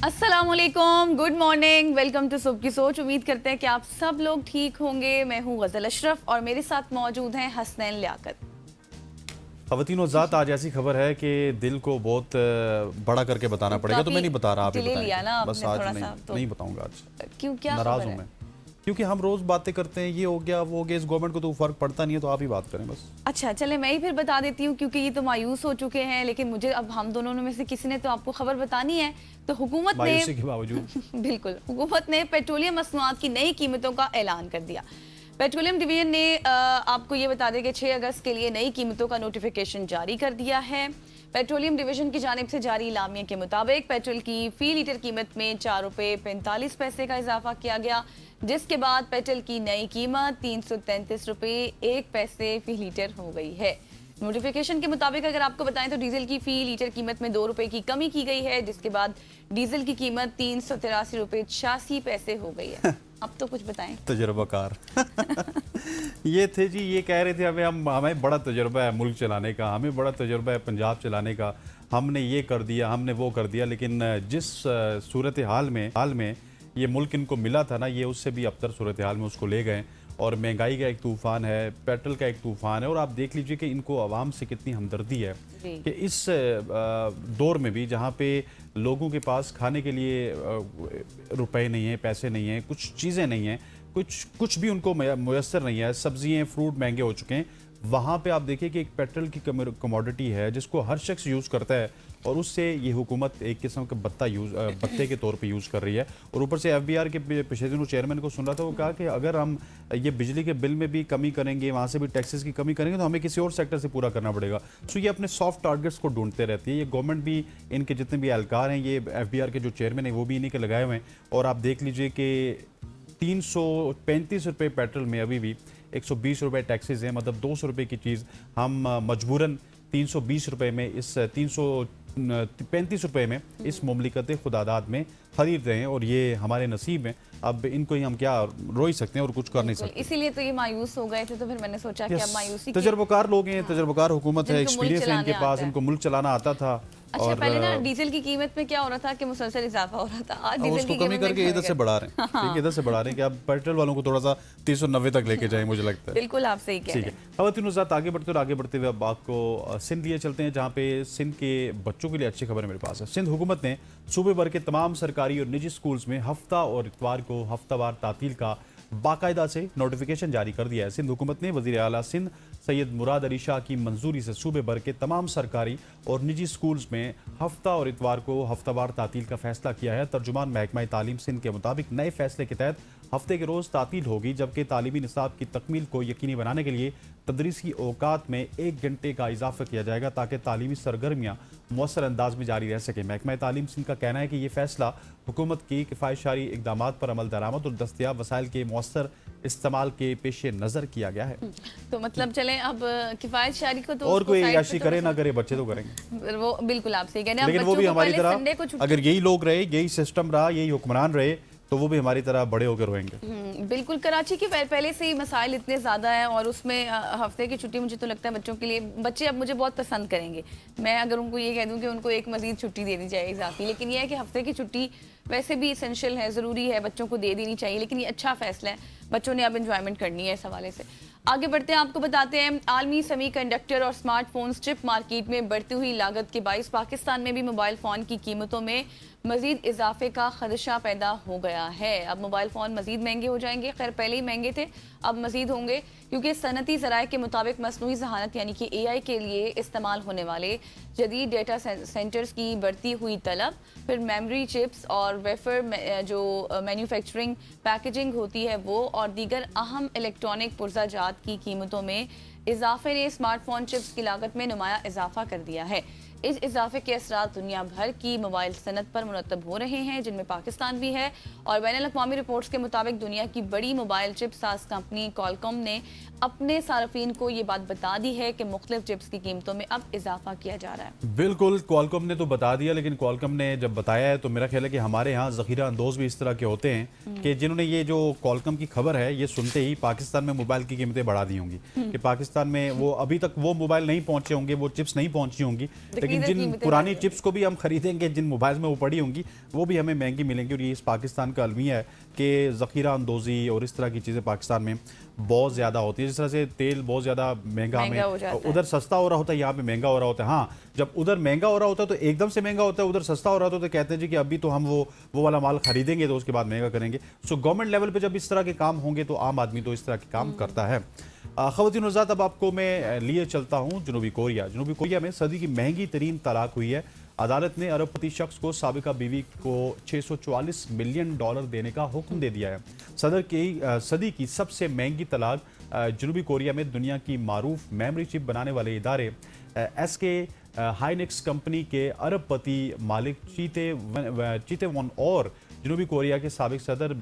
अस्सलामुअलैकुम, good morning, welcome to सुबह की सोच। उम्मीद करते हैं कि आप सब लोग ठीक होंगे। मैं हूं गज़ल अशरफ और मेरे साथ मौजूद हैं हसनैन लियाकत। ख़वातीन और ज़ात, आज ऐसी खबर है कि दिल को बहुत बड़ा करके बताना पड़ेगा, तो मैं नहीं बता रहा, आप ही डिले लिया ना बताएंगे। बस आपने आज थोड़ा सा, तो नहीं बताऊंगा आज। क्यों, क्या नाराज़ खबर हूँ है? मैं, क्योंकि हम रोज़ बातें करते हैं, ये हो गया वो हो गया, इस गवर्नमेंट को तो फ़र्क पड़ता नहीं है, तो आप ही बात करें बस। अच्छा चले, मैं ही फिर बता देती हूँ, क्योंकि ये तो मायूस हो चुके हैं, लेकिन मुझे अब हम दोनों में से किसी ने तो आपको खबर बतानी है। तो हुकूमत ने मायूसी के बावजूद बिल्कुल, हुकूमत ने पेट्रोलियम मसनूआत की नई कीमतों का ऐलान कर दिया। पेट्रोलियम डिवीजन ने आपको ये बता दें कि 6 अगस्त के लिए नई कीमतों का नोटिफिकेशन जारी कर दिया है। पेट्रोलियम डिवीजन की जानिब से जारी इलामिया के मुताबिक पेट्रोल की फी लीटर कीमत में 4 रुपये 45 पैसे का इजाफा किया गया, जिसके बाद पेट्रोल की नई कीमत 333 रुपये 1 पैसे फी लीटर हो गई है। नोटिफिकेशन के मुताबिक अगर आपको बताएं तो डीजल की फी लीटर कीमत में 2 रुपए की कमी की गई है, जिसके बाद डीजल की कीमत 383 रुपये 86 पैसे हो गई है। अब तो कुछ बताएं। तजुर्बाकार ये थे जी, ये कह रहे थे हमें बड़ा तजुर्बा है मुल्क चलाने का, हमें बड़ा तजुर्बा है पंजाब चलाने का, हमने ये कर दिया, हमने वो कर दिया। लेकिन जिस सूरत हाल में ये मुल्क इनको मिला था ना, ये उससे भी अबतर सूरत हाल में उसको ले गए। और महंगाई का एक तूफ़ान है, पेट्रोल का एक तूफ़ान है, और आप देख लीजिए कि इनको आवाम से कितनी हमदर्दी है कि इस दौर में भी जहाँ पे लोगों के पास खाने के लिए रुपए नहीं हैं, पैसे नहीं हैं, कुछ चीज़ें नहीं हैं, कुछ भी उनको मुयस्सर नहीं है, सब्जियाँ फ्रूट महंगे हो चुके हैं, वहाँ पे आप देखिए कि एक पेट्रोल की कमोडिटी है जिसको हर शख्स यूज़ करता है, और उससे ये हुकूमत एक किस्म का बत्ते के तौर पे यूज़ कर रही है। और ऊपर से FBR के पिछले दिनों चेयरमैन को सुन रहा था, वो कहा कि अगर हम ये बिजली के बिल में भी कमी करेंगे, वहाँ से भी टैक्सेस की कमी करेंगे, तो हमें किसी और सेक्टर से पूरा करना पड़ेगा। सो ये अपने सॉफ्ट टारगेट्स को ढूंढते रहती है। ये गवर्नमेंट भी, इनके जितने भी एहलकार हैं, ये FBR के जो चेयरमैन है वो भी इन्हीं के लगाए हुए हैं। और आप देख लीजिए कि 335 रुपये पेट्रोल में अभी भी 120 रुपये टैक्सेस हैं, मतलब 200 रुपये की चीज़ हम मजबूरन 320 रुपये में, इस 335 रुपये में इस मुमलिकत खुदादाद में खरीद रहे हैं। और ये हमारे नसीब में, अब इनको ही हम क्या रो ही सकते हैं और कुछ कर नहीं सकते। इसीलिए तो ये मायूस हो गए थे, तो फिर मैंने सोचा कि अब मायूसी तजर्बाकार लोग हैं, तजर्बाकार हुकूमत है, एक्सपीरियंस है इनके पास, इनको मुल्क चलाना आता था। अच्छा, और पहले ना डीजल की कीमत में क्या हो रहा था कि मुसलसल इजाफा हो रहा था, आज डीजल उसको की कमी करके इधर से बढ़ा रहे हैं, ठीक है, इधर से बढ़ा रहे हैं कि अब पेट्रोल वालों को थोड़ा सा 390 तक लेके जाए, मुझे लगता है। बिल्कुल आप सही कह रहे हैं। ख़वातीन साथ आगे बढ़ते हुए अब आपको सिंध लिए चलते हैं, जहाँ पे सिंध के बच्चों के लिए अच्छी खबर मेरे पास है। सिंध हुकूमत ने सूबे भर के तमाम सरकारी और निजी स्कूल्स में हफ्ता और इतवार को हफ्तावार तातील का बाकायदा से नोटिफिकेशन जारी कर दिया है। सिंध हुकूमत ने वज़ीर आला सिंध सैयद मुराद अली शाह की मंजूरी से सूबे भर के तमाम सरकारी और निजी स्कूल्स में हफ्ता और इतवार को हफ्तावार तातील का फैसला किया है। तर्जुमान महकमा तालीम सिंध के मुताबिक नए फैसले के तहत हफ्ते के रोज़ तातील होगी, जबकि तालीमी निसाब की तकमील को यकीनी बनाने के लिए तदरीसी औकात में 1 घंटे का इजाफा किया जाएगा, ताकि तालीमी सरगर्मियाँ मौसर अंदाज में जारी रह सकें। महकमा तालीम सिंध का कहना है कि ये फैसला हुकूमत की किफ़ायतशारी इक़दाम पर अमल दरामद और दस्तयाब वसाइल के मौसर इस्तेमाल के पेश नज़र किया गया है। तो मतलब चले, अब किफ़ायतशारी को तो और कोई याशी करे ना करे, बच्चे तो करेंगे, वो बिल्कुल आप सही कह रहे हैं। लेकिन वो भी हमारी तरह, अगर यही लोग रहे, यही सिस्टम रहा, यही हुक्मरान रहे, तो वो भी हमारी तरह बड़े होकर रोएंगे। बिल्कुल, कराची के पहले से ही मसाइल इतने ज़्यादा हैं, और उसमें हफ्ते की छुट्टी मुझे तो लगता है बच्चों के लिए, बच्चे अब मुझे बहुत पसंद करेंगे। मैं अगर उनको ये कह दूं कि उनको एक मज़ीद छुट्टी दे दी जाए इजाफी, लेकिन यह है कि हफ्ते की छुट्टी वैसे भी इसेंशियल है, ज़रूरी है, बच्चों को दे देनी चाहिए। लेकिन ये अच्छा फैसला है, बच्चों ने अब इंजॉयमेंट करनी है इस हवाले से। आगे बढ़ते हैं, आपको बताते हैं आलमी सेमीकंडक्टर और स्मार्टफोन्स चिप मार्केट में बढ़ती हुई लागत के बाइस पाकिस्तान में भी मोबाइल फ़ोन की कीमतों में मजीद इजाफे का खदशा पैदा हो गया है। अब मोबाइल फ़ोन मजीद महंगे हो जाएंगे, खैर पहले ही महंगे थे, अब मजीद होंगे, क्योंकि सनती ज़राए के मुताबिक मसनूई ज़हानत यानी कि AI के लिए इस्तेमाल होने वाले जदीद डेटा सेंटर्स की बढ़ती हुई तलब, फिर मेमरी चिप्स और वेफर जो मैन्युफैक्चरिंग पैकेजिंग होती है वो, और दीगर अहम इलेक्ट्रॉनिक पुर्जाजात की कीमतों में इजाफे ने स्मार्टफोन चिप्स की लागत में नुमाया इजाफा कर दिया है। इस इजाफे के असरात दुनिया भर की मोबाइल सनत पर मुरतब हो रहे हैं, जिनमें पाकिस्तान भी है। और बैनुल-अक़वामी रिपोर्ट्स के मुताबिक दुनिया की बड़ी मोबाइल चिप साज कंपनी क्वालकॉम ने अपने सार्फिन को ये बात बता दी है कि मुख्तलिफ चिप्स की कीमतों में अब इजाफा किया जा रहा है। बिल्कुल, क्वालकॉम ने तो बता दिया, लेकिन क्वालकॉम ने जब बताया है तो मेरा ख्याल है कि हमारे यहाँ ज़ख़ीरा अंदोज़ भी इस तरह के होते हैं कि जिन्होंने ये जो क्वालकॉम की खबर है ये सुनते ही पाकिस्तान में मोबाइल की कीमतें बढ़ा दी होंगी, कि पाकिस्तान में वो अभी तक वो मोबाइल नहीं पहुंचे होंगे, वो चिप्स नहीं पहुंची होंगी, लेकिन खरीदे जिन कीमतें पुरानी बढ़ गई। चिप्स को भी हम खरीदेंगे, जिन मोबाइल में वो पड़ी होंगी, वो भी हमें महंगी मिलेंगी। और ये इस पाकिस्तान का अलमिया है कि ज़ख़ीरा अंदोज़ी और इस तरह की चीज़ें पाकिस्तान में बहुत ज़्यादा होती है। जिस तरह से तेल बहुत ज़्यादा महंगा महंगा हो हमें जाता है। उधर सस्ता हो रहा होता है, यहाँ पे महंगा हो रहा होता है। हाँ, जब उधर महंगा हो रहा होता है तो एकदम से महंगा होता है, उधर सस्ता हो रहा होता है तो कहते हैं जी कि अभी तो हम वो वाला माल खरीदेंगे तो उसके बाद महंगा करेंगे। सो गवर्नमेंट लेवल पे जब इस तरह के काम होंगे तो आम आदमी तो इस तरह के काम करता है। ख़वातीन और हज़रात, अब आपको मैं लिए चलता हूँ जनूबी कोरिया। जनूबी कोरिया में सदी की महंगी तरीन तलाक हुई है। अदालत ने अरबपति शख्स को साबिका बीवी को $644 मिलियन देने का हुक्म दे दिया है। सदी की सबसे महंगी तलाक जनूबी कोरिया में दुनिया की मारूफ मेमोरी चिप बनाने वाले इदारे SK हाइनिक्स कंपनी के अरबपति मालिक चीते वॉन और जनूबी कोरिया के साबिक सदर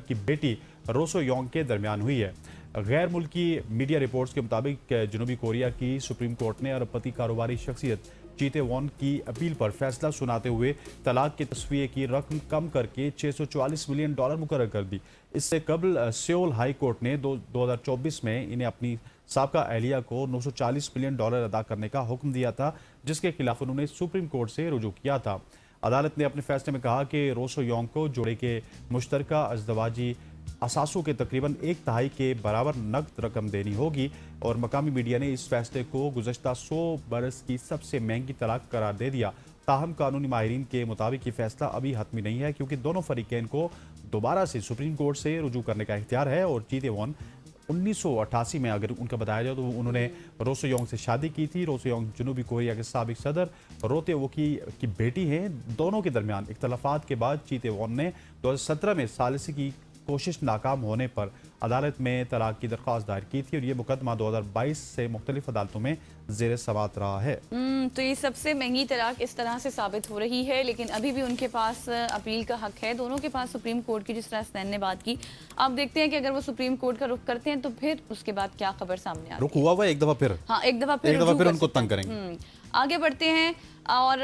की बेटी रोसो योंग के दरमियान हुई है। गैर मुल्की मीडिया रिपोर्ट्स के मुताबिक जनूबी कोरिया की सुप्रीम कोर्ट ने अरबपति कारोबारी शख्सियत चीते वॉन की अपील पर फैसला सुनाते हुए तलाक के तस्वीर की रकम कम करके $644 मिलियन मुकर्रर कर दी। इससे कबल सियोल हाई कोर्ट ने 2024 में इन्हें अपनी साबका अहलिया को $940 मिलियन अदा करने का हुक्म दिया था, जिसके खिलाफ उन्होंने सुप्रीम कोर्ट से रुजू किया था। अदालत ने अपने फैसले में कहा कि रोसो योंग को जोड़े के मुश्तरका अज़दवाजी असासों के तकरीबन 1/3 के बराबर नकद रकम देनी होगी। और मकामी मीडिया ने इस फैसले को गुज़श्ता 100 बरस की सबसे महंगी तलाक करार दे दिया। ताहम कानूनी माहिरीन के मुताबिक ये फैसला अभी हतमी नहीं है, क्योंकि दोनों फरीकैन को दोबारा से सुप्रीम कोर्ट से रुजू करने का इख्तियार है। और चीते वॉन 1988 में अगर उनका बताया जाए तो उन्होंने रोसो योंग से शादी की थी। रोसो योंग जनूबी कोरिया के साबिक सदर रोते वो की बेटी हैं। दोनों के दरमियान इख्तलाफात के बाद चीते वॉन ने 2017 में सालिसी की कोशिश नाकाम होने पर अदालत में तलाक की दरख्वास्त दायर की थी। और ये मुकदमा 2022 से मुख्तलिफ अदालतों में जेर समाअत रहा है। तो ये सबसे महंगी तलाक इस तरह से साबित हो रही है, लेकिन अभी भी उनके पास अपील का हक है। दोनों के पास सुप्रीम कोर्ट की, जिस तरह सनैन ने बात की। आप देखते हैं कि अगर वो सुप्रीम कोर्ट का रुख करते हैं तो फिर उसके बाद क्या खबर सामने आती है। रुक हुआ एक दफा फिर, हाँ, एक दफा फिर उनको तंग करेंगे। आगे बढ़ते हैं और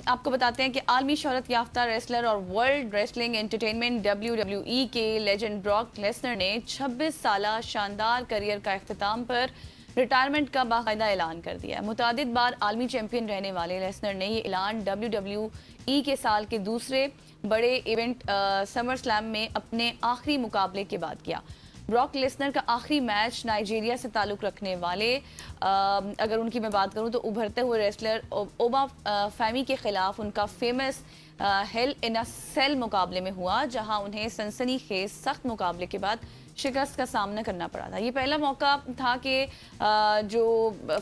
आपको बताते हैं कि आलमी शोहरत याफ्ता रेसलर और वर्ल्ड रेसलिंग एंटरटेनमेंट WWE के लेजेंड ब्रॉक लेसनर ने 26 साला शानदार करियर का इख्तिताम पर रिटायरमेंट का बाकायदा ऐलान कर दिया है। मुतादिद बार आलमी चैंपियन रहने वाले लेसनर ने ये ऐलान WWE के साल के दूसरे बड़े इवेंट समर स्लैम में अपने आखिरी मुकाबले के बाद किया। ब्रॉक लेसनर का आखिरी मैच नाइजीरिया से ताल्लुक़ रखने वाले अगर उनकी मैं बात करूं तो उभरते हुए रेसलर ओबा फैमी के खिलाफ उनका फेमस हेल इन अ सेल मुकाबले में हुआ, जहां उन्हें सनसनीखेज सख्त मुकाबले के बाद शिकस्त का सामना करना पड़ा था। ये पहला मौका था कि जो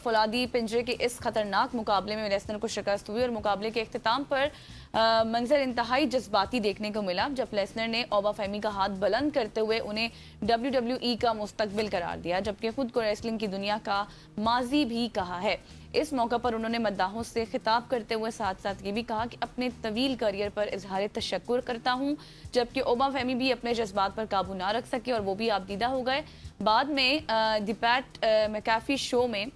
फौलादी पिंजरे के इस खतरनाक मुकाबले में लेसनर को शिकस्त हुई और मुकाबले के अख्तिताम पर मंजर इंतहाई जज्बाती देखने को मिला, जब लेसनर ने ओबा फैमी का हाथ बुलंद करते हुए उन्हें WWE का मुस्तकबिल करार दिया, जबकि खुद को रेसलिंग की दुनिया का माजी भी कहा है। इस मौका पर उन्होंने मद्दाहों से खिताब करते हुए साथ साथ ये भी कहा कि अपने तवील करियर पर इजहार तशक्कुर करता हूँ, जबकि ओबा फैमी भी अपने जज्बात पर काबू ना रख सके और वो भी आपदीदा हो गए। बाद में द पैट मैकाफी शो में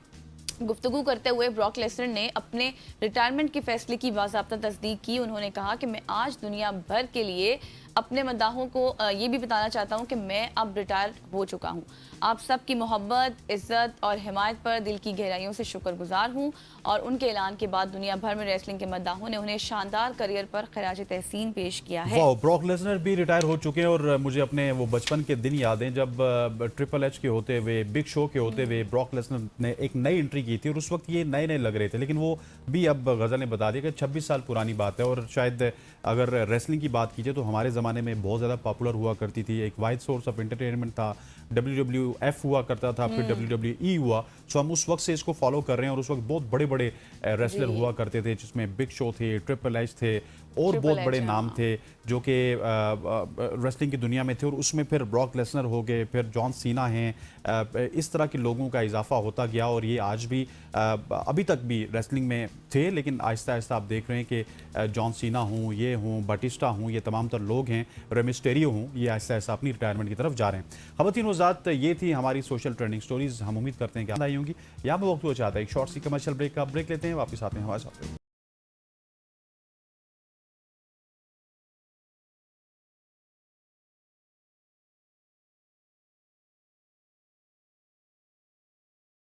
गुफ्तगू करते हुए ब्रॉक लेसनर ने अपने रिटायरमेंट के फैसले की बाज़ाब्ता तस्दीक की। उन्होंने कहा कि मैं आज दुनिया भर के लिए अपने मद्दाहों को ये भी बताना चाहता हूँ कि मैं अब रिटायर हो चुका हूँ। आप सबकी मोहब्बत, इज़्ज़त और हिमायत पर दिल की गहराइयों से शुक्रगुजार हूँ। और उनके ऐलान के बाद दुनिया भर में रेसलिंग के मद्दाहों ने उन्हें शानदार करियर पर खराज तहसीन पेश किया है। वाह, ब्रॉक लेसनर भी रिटायर हो चुके हैं। और मुझे अपने वो बचपन के दिन याद हैं जब ट्रिपल एच के होते हुए, बिग शो के होते हुए ब्रॉक लेसनर ने एक नई एंट्री की थी और उस वक्त ये नए नए लग रहे थे, लेकिन वो भी अब गज़ल ने बता दिया कि 26 साल पुरानी बात है। और शायद अगर रेसलिंग की बात कीजिए तो हमारे ज़माने में बहुत ज़्यादा पॉपुलर हुआ करती थी, एक वाइड सोर्स ऑफ एंटरटेनमेंट था। WWF हुआ करता था, फिर WWE हुआ। सो हम उस वक्त से इसको फॉलो कर रहे हैं और उस वक्त बहुत बड़े बड़े रेसलर हुआ करते थे, जिसमें बिग शो थे, ट्रिपल एच थे और बहुत बड़े नाम थे जो कि रेसलिंग की दुनिया में थे। और उसमें फिर ब्रॉक लेसनर हो गए, फिर जॉन सीना हैं, इस तरह के लोगों का इजाफा होता गया। और ये आज भी अभी तक भी रेसलिंग में थे, लेकिन आहिस्ता आहिस्ता आप देख रहे हैं कि जॉन सीना हूँ, ये हूँ, बाटिस्टा हूँ, ये तमाम तर लोग हैं, रेमिस्टेरियो हूँ, ये आहिस्ता आहिस्ता अपनी रिटायरमेंट की तरफ जा रहे हैं। ख़वातीन व हज़रात, ये थी हमारी सोशल ट्रेंडिंग स्टोरीज। हम उम्मीद करते हैं कि आई होंगी। यहाँ पर वक्त हुआ चाहता है एक शॉर्ट सी कमर्शियल ब्रेक का ब्रेक लेते हैं, वापस आते हैं हमारे साथ।